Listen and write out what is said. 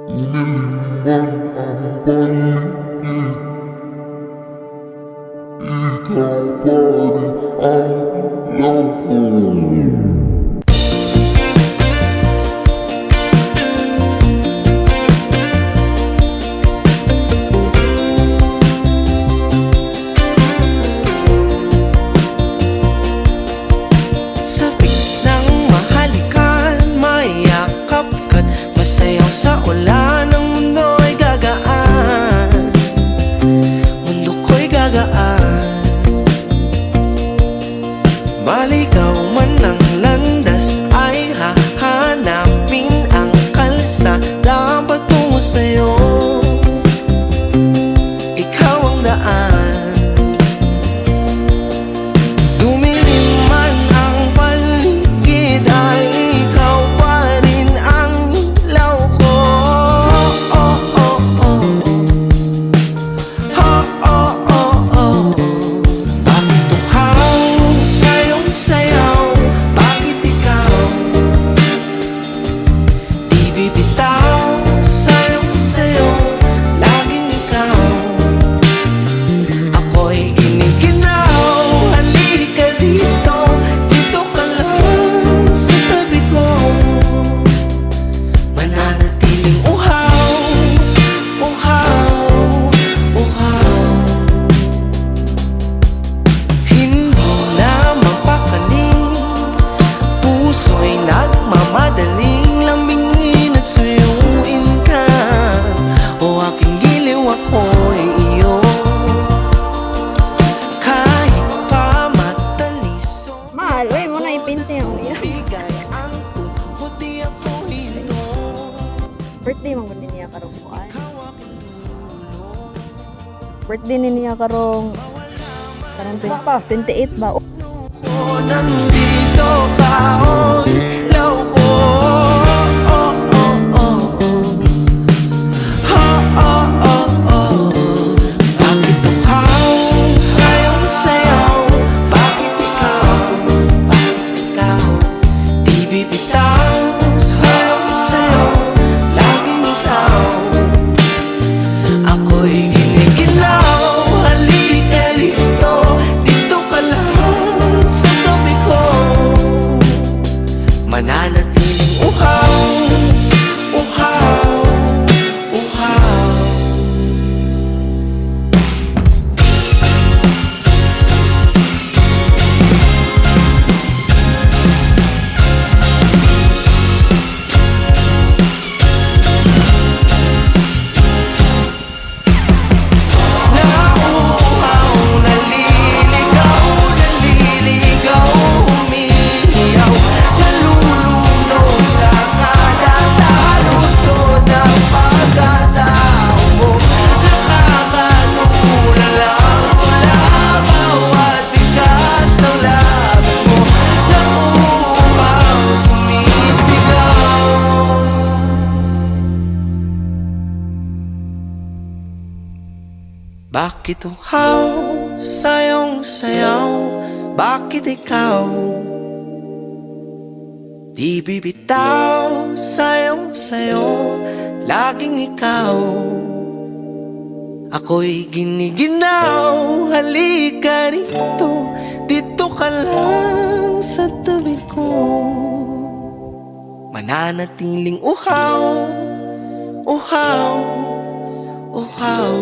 Inilimban ang paligid, ikaw pa rin ang ilaw ko. Sabik ng mahalikan, mayakap ka't masayaw sa ulan. Ang mundo ay gagaan, mundo ko'y gagaan. Maligaw man ang landas, ay hahanapin ang kalsada patungo sa'yo. Ikaw ang daan. Dumilim man ang paligid, ay ikaw pa rin ang ilaw ko. Oh, oh, oh. Oh, oh, oh, oh. Bakit uhaw sa iyong sayaw? Bakit ikaw di bibitaw sa iyong sayo? Laging ikaw. Ako'y giniginaw. Halika dito, dito ka lang sa tabi ko. Mananatiling uhaw, uhaw, uhaw. Hindi na mapakaling, puso'y nagmamadaling lambingin at suyuin ka. O aking giliw, ako'y iyo. Kahit pa mataliso, Mahal, uy mo na ipinte ang iya. bigay ang tuhod, di ako hinto. Birthday mo din niya karong kuan. Ikaw aking dulo, Birthday ni niya karong 28 ba? ko nandito ka, o ilaw ko. Oh, oh, oh, oh. Oh, oh, oh, oh. Bakit uhaw sa iyong sayaw? Bakit ikaw di bibitaw sa iyong sayo? Laging ikaw. Ako'y giniginaw. Halika rito, dito ka lang sa tabi ko. Mananatiling uhaw, uhaw, uhaw. Nauuhaw, naliligaw, naliligaw, umiiyaw, nalulunod sa kada taludtod ng pagkatao mo. Nakakatulala mula bawat bigas ng labi mo. Nauuhaw, sumisigaw. Bakit uhaw sa iyong sayaw? Bakit ikaw di bibitaw sa iyong sayo? Laging ikaw. Ako'y giniginaw. Halika rito, dito ka lang sa tabi ko. Mananatiling uhaw, uhaw, uhaw.